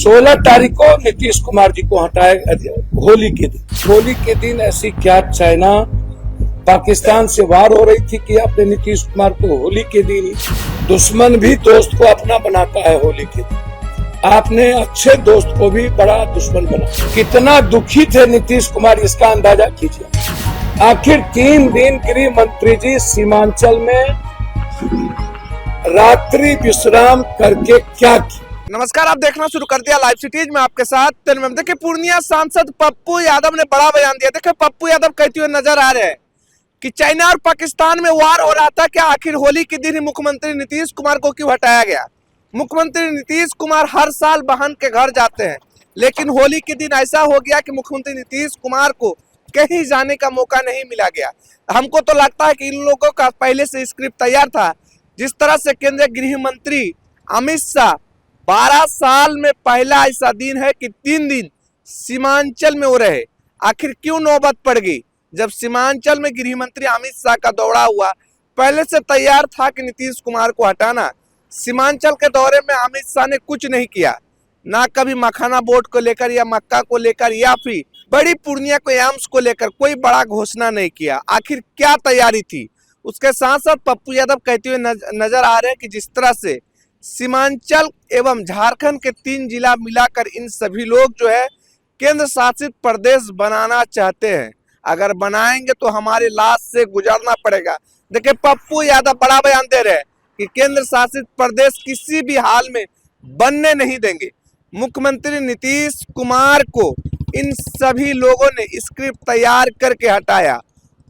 16 तारीख को नीतीश कुमार जी को हटाया होली के दिन। होली के दिन ऐसी क्या चाइना पाकिस्तान से वार हो रही थी कि आपने नीतीश कुमार को होली के दिन ही दुश्मन भी दोस्त को अपना बनाता है। होली के दिन आपने अच्छे दोस्त को भी बड़ा दुश्मन बना। कितना दुखी थे नीतीश कुमार, इसका अंदाजा कीजिए। आखिर 3 दिन गृह मंत्री जी सीमांचल में रात्रि विश्राम करके क्या किया। नमस्कार, आप देखना शुरू कर दिया लाइव सिटीज में आपके साथ। देखिए, पूर्णिया सांसद पप्पू यादव ने बड़ा बयान दिया। देखिए, पप्पू यादव कहते हुए नजर आ रहे हैं कि चाइना और पाकिस्तान में वार हो रहा था, क्या आखिर होली के दिन ही मुख्यमंत्री नीतीश कुमार को क्यों हटाया गया। मुख्यमंत्री नीतीश कुमार हर साल बहन के घर जाते हैं, लेकिन होली के दिन ऐसा हो गया कि मुख्यमंत्री नीतीश कुमार को कहीं जाने का मौका नहीं मिला गया। हमको तो लगता है कि इन लोगों का पहले से स्क्रिप्ट तैयार था। जिस तरह से केंद्रीय गृह मंत्री अमित शाह 12 साल में पहला ऐसा दिन है कि 3 दिन सीमांचल में हो रहे। आखिर क्यों नौबत पड़ गई, जब सीमांचल में गृह मंत्री अमित शाह का दौरा हुआ। पहले से तैयार था कि नीतीश कुमार को हटाना। सीमांचल के दौरे में अमित शाह ने कुछ नहीं किया, ना कभी मखाना बोर्ड को लेकर या मक्का को लेकर या फिर बड़ी पूर्णिया को एम्स को लेकर कोई बड़ा घोषणा नहीं किया। आखिर क्या तैयारी थी। उसके साथ साथ पप्पू यादव कहते हुए नजर आ रहे हैं कि जिस तरह से सीमांचल एवं झारखंड के 3 जिला मिलाकर इन सभी लोग जो है केंद्र शासित प्रदेश बनाना चाहते हैं। अगर बनाएंगे तो हमारे लाश से गुजरना पड़ेगा। देखिए, पप्पू यादव बड़ा बयान दे रहे हैं कि केंद्र शासित प्रदेश किसी भी हाल में बनने नहीं देंगे। मुख्यमंत्री नीतीश कुमार को इन सभी लोगों ने स्क्रिप्ट तैयार करके हटाया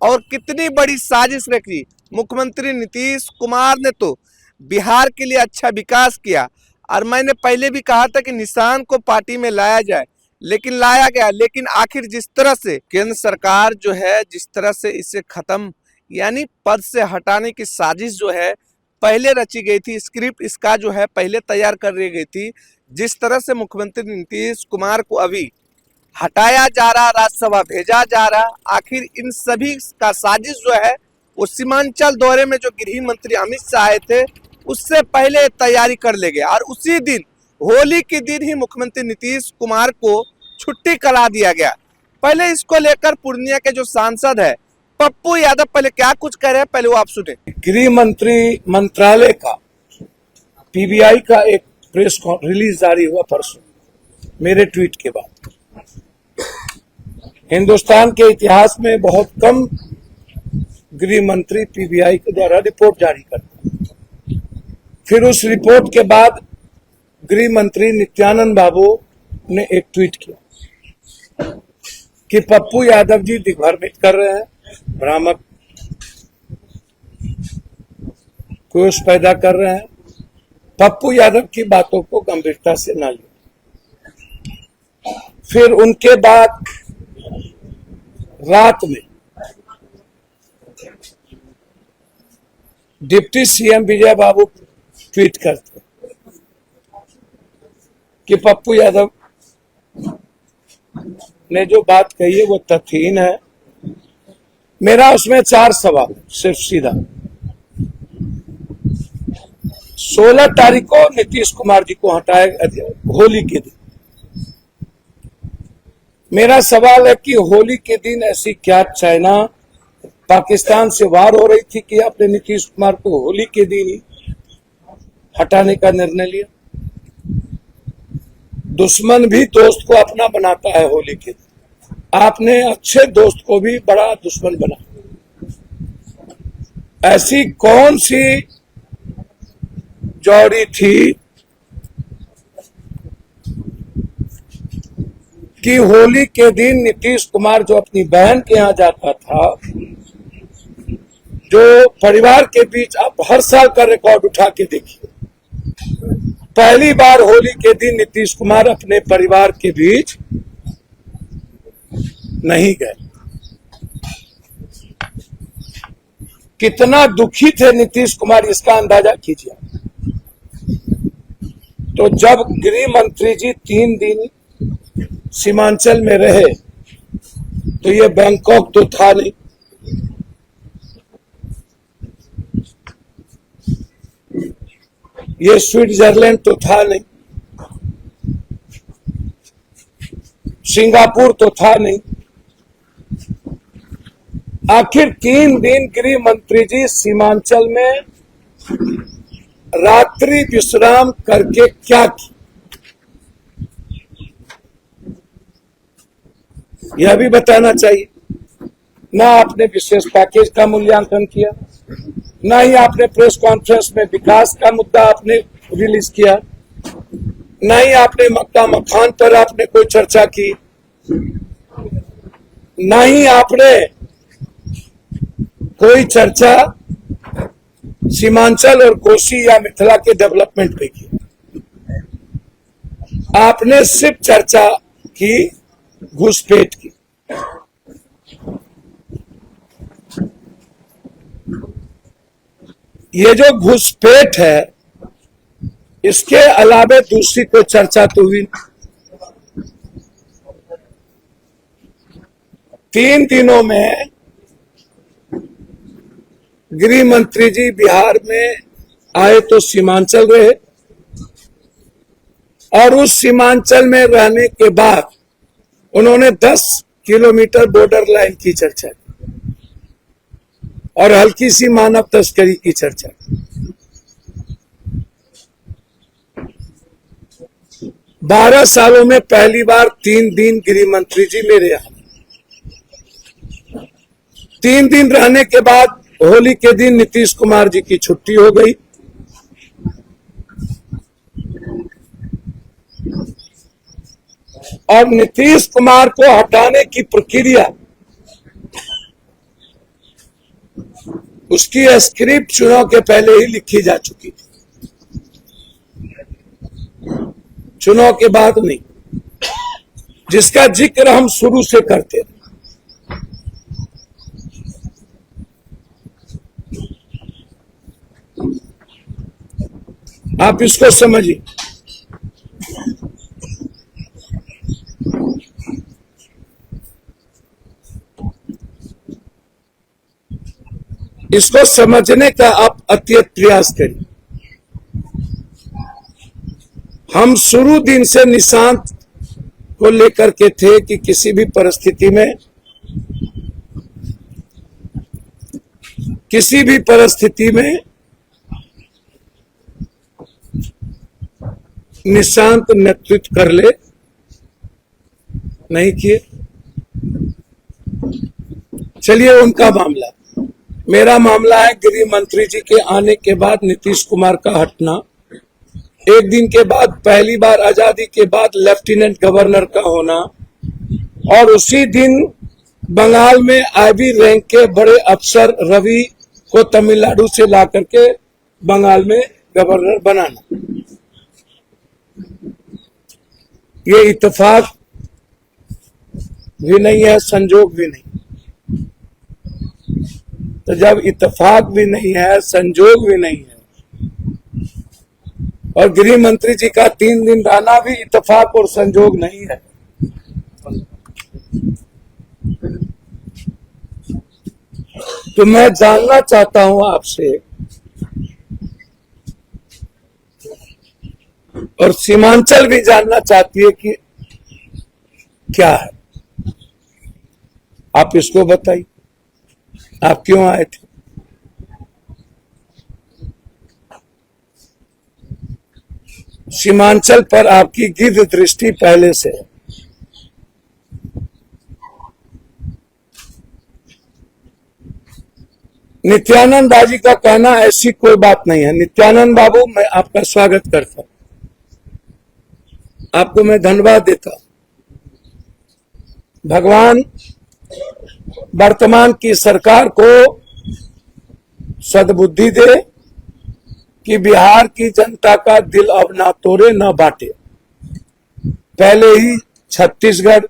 और कितनी बड़ी साजिश रखी। मुख्यमंत्री नीतीश कुमार ने तो बिहार के लिए अच्छा विकास किया, और मैंने पहले भी कहा था कि निशान को पार्टी में लाया जाए, लेकिन लाया गया। लेकिन आखिर जिस तरह से केंद्र सरकार जो है, जिस तरह से इसे खत्म यानी पद से हटाने की साजिश जो है पहले रची गई थी, स्क्रिप्ट इसका जो है पहले तैयार कर ली गई थी। जिस तरह से मुख्यमंत्री नीतीश कुमार को अभी हटाया जा रहा, राज्यसभा भेजा जा रहा, आखिर इन सभी का साजिश जो है वो सीमांचल दौरे में जो गृह मंत्री अमित शाह आए थे उससे पहले तैयारी कर ले गया, और उसी दिन होली के दिन ही मुख्यमंत्री नीतीश कुमार को छुट्टी करा दिया गया। पहले इसको लेकर पूर्णिया के जो सांसद है पप्पू यादव पहले क्या कुछ कह रहे हैं, पहले वो आप सुने। गृह मंत्री मंत्रालय का पीबीआई का एक प्रेस रिलीज जारी हुआ परसों मेरे ट्वीट के बाद। हिंदुस्तान के इतिहास में बहुत कम गृह मंत्री पीबीआई के द्वारा रिपोर्ट जारी करते हैं। फिर उस रिपोर्ट के बाद गृह मंत्री नित्यानंद बाबू ने एक ट्वीट किया कि पप्पू यादव जी दिग्भ्रमित कर रहे हैं, भ्रामक कोष पैदा कर रहे हैं। पप्पू यादव की बातों को गंभीरता से न लिया। फिर उनके बाद रात में डिप्टी सीएम विजय बाबू ट्वीट करते कि पप्पू यादव ने जो बात कही है वो तथ्यहीन है। मेरा उसमें 4 सवाल, सिर्फ सीधा। 16 तारीख को नीतीश कुमार जी को हटाया होली के दिन। मेरा सवाल है कि होली के दिन ऐसी क्या चाइना पाकिस्तान से वार हो रही थी कि आपने नीतीश कुमार को होली के दिन ही हटाने का निर्णय लिया। दुश्मन भी दोस्त को अपना बनाता है। होली के दिन आपने अच्छे दोस्त को भी बड़ा दुश्मन बना। ऐसी कौन सी जौड़ी थी कि होली के दिन नीतीश कुमार जो अपनी बहन के यहां जाता था, जो परिवार के बीच आप हर साल का रिकॉर्ड उठा के देखिए, पहली बार होली के दिन नीतीश कुमार अपने परिवार के बीच नहीं गए। कितना दुखी थे नीतीश कुमार, इसका अंदाजा कीजिए। तो जब गृह मंत्री जी 3 दिन सीमांचल में रहे तो ये बैंकॉक तो था नहीं, ये स्विट्जरलैंड तो था नहीं, सिंगापुर तो था नहीं। आखिर 3 दिन गृह मंत्री जी सीमांचल में रात्रि विश्राम करके क्या किया, यह भी बताना चाहिए। ना आपने विशेष पैकेज का मूल्यांकन किया, ना ही आपने प्रेस कॉन्फ्रेंस में विकास का मुद्दा आपने रिलीज किया, ना ही आपने मक्का मखान पर आपने कोई चर्चा की, ना ही आपने कोई चर्चा सीमांचल और कोसी या मिथिला के डेवलपमेंट पे की। आपने सिर्फ चर्चा की घुसपैठ की। ये जो घुसपैठ है, इसके अलावा दूसरी कोई चर्चा तो हुई नहीं। 3 दिनों में गृह मंत्री जी बिहार में आए तो सीमांचल रहे, और उस सीमांचल में रहने के बाद उन्होंने 10 किलोमीटर बॉर्डर लाइन की चर्चा की और हल्की सी मानव तस्करी की चर्चा की। 12 सालों में पहली बार 3 दिन गृह मंत्री जी मेरे यहाँ। 3 दिन रहने के बाद होली के दिन नीतीश कुमार जी की छुट्टी हो गई। और नीतीश कुमार को हटाने की प्रक्रिया, उसकी स्क्रिप्ट चुनाव के पहले ही लिखी जा चुकी थी, चुनाव के बाद नहीं, जिसका जिक्र हम शुरू से करते थे। आप इसको समझिए। इसको समझने का आप अत्यंत प्रयास करिए। हम शुरू दिन से निशांत को लेकर के थे कि किसी भी परिस्थिति में निशांत नेतृत्व कर ले, नहीं किए। चलिए उनका मामला, मेरा मामला है गृह मंत्री जी के आने के बाद नीतीश कुमार का हटना। एक दिन के बाद पहली बार आजादी के बाद लेफ्टिनेंट गवर्नर का होना, और उसी दिन बंगाल में आईबी रैंक के बड़े अफसर रवि को तमिलनाडु से ला करके बंगाल में गवर्नर बनाना। ये इत्तेफाक भी नहीं है, संजोग भी नहीं। तो जब इत्तेफाक भी नहीं है, संजोग भी नहीं है, और गृह मंत्री जी का 3 दिन रहना भी इत्तेफाक और संजोग नहीं है, तो मैं जानना चाहता हूं आपसे, और सीमांचल भी जानना चाहती है कि क्या है। आप इसको बताइए, आप क्यों आए थे? सीमांचल पर आपकी गिद्ध दृष्टि पहले से है। नित्यानंद बाजी का कहना ऐसी कोई बात नहीं है। नित्यानंद बाबू, मैं आपका स्वागत करता हूं, आपको मैं धन्यवाद देता हूं। भगवान वर्तमान की सरकार को सद्बुद्धि दे कि बिहार की जनता का दिल अब ना तोड़े ना बांटे। पहले ही छत्तीसगढ़,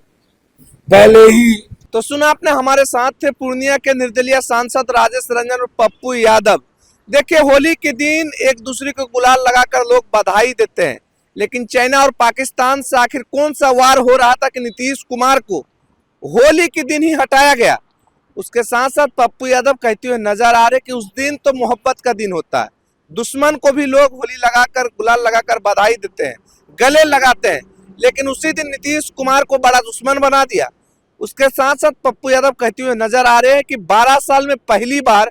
पहले ही। तो सुना आपने, हमारे साथ थे पूर्णिया के निर्दलीय सांसद राजेश रंजन और पप्पू यादव। देखिए, होली के दिन एक दूसरे को गुलाल लगाकर लोग बधाई देते हैं, लेकिन चाइना और पाकिस्तान से आखिर कौन सा वार हो रहा था कि नीतीश कुमार को होली के दिन ही हटाया गया। उसके साथ साथ पप्पू यादव कहते हुए नजर आ रहे कि उस दिन तो मोहब्बत का दिन होता है, दुश्मन को भी लोग होली लगाकर, गुलाल लगाकर बधाई देते हैं, गले लगाते हैं, लेकिन उसी दिन नीतीश कुमार को बड़ा दुश्मन बना दिया। उसके साथ साथ पप्पू यादव कहते हुए नजर आ रहे हैं कि 12 साल में पहली बार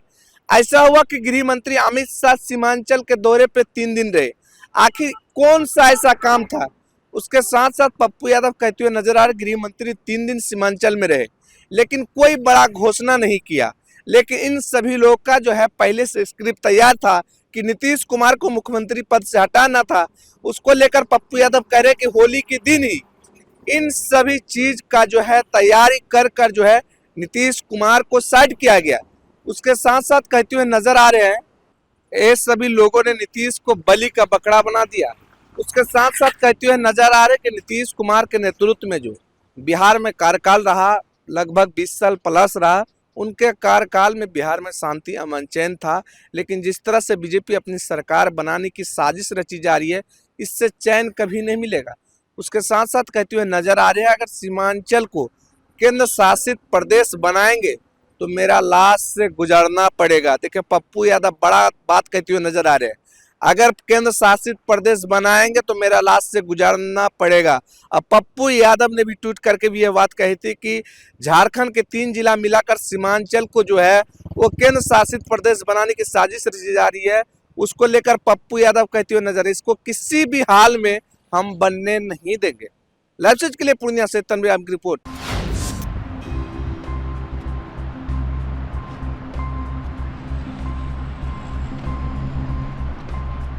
ऐसा हुआ कि गृह मंत्री अमित शाह सीमांचल के दौरे पे 3 दिन रहे। आखिर कौन सा ऐसा काम था? उसके साथ साथ पप्पू यादव कहते हुए नजर आ रहे गृह मंत्री 3 दिन सीमांचल में रहे, लेकिन कोई बड़ा घोषणा नहीं किया। लेकिन इन सभी लोग का जो है पहले से स्क्रिप्ट तैयार था कि नीतीश कुमार को मुख्यमंत्री पद से हटाना था। उसको लेकर पप्पू यादव कह रहे कि होली के दिन ही इन सभी चीज का जो है तैयारी कर जो है नीतीश कुमार को साइड किया गया। उसके साथ साथ कहते हुए नजर आ रहे हैं ये सभी लोगों ने नीतीश को बलि का बकरा बना दिया। उसके साथ साथ कहते हुए नजर आ रहे कि नीतीश कुमार के नेतृत्व में जो बिहार में कार्यकाल रहा, लगभग 20 साल प्लस रहा, उनके कार्यकाल में बिहार में शांति अमन चैन था। लेकिन जिस तरह से बीजेपी अपनी सरकार बनाने की साजिश रची जा रही है, इससे चैन कभी नहीं मिलेगा। उसके साथ साथ कहते हुए नजर आ रहे हैं अगर सीमांचल को केंद्र शासित प्रदेश बनाएंगे तो मेरा लाश से गुजरना पड़ेगा। देखिए पप्पू यादव बड़ा बात कहते हुए नजर आ रहे हैं, अगर केंद्र शासित प्रदेश बनाएंगे तो मेरा लाश से गुजरना पड़ेगा। अब पप्पू यादव ने भी ट्वीट करके भी यह बात कही थी कि झारखंड के 3 जिला मिलाकर सीमांचल को जो है वो केंद्र शासित प्रदेश बनाने की साजिश रची जा रही है। उसको लेकर पप्पू यादव कहते हुए नजर, इसको किसी भी हाल में हम बनने नहीं देंगे। लाइव के लिए पूर्णिया से तनवीर आलम की रिपोर्ट।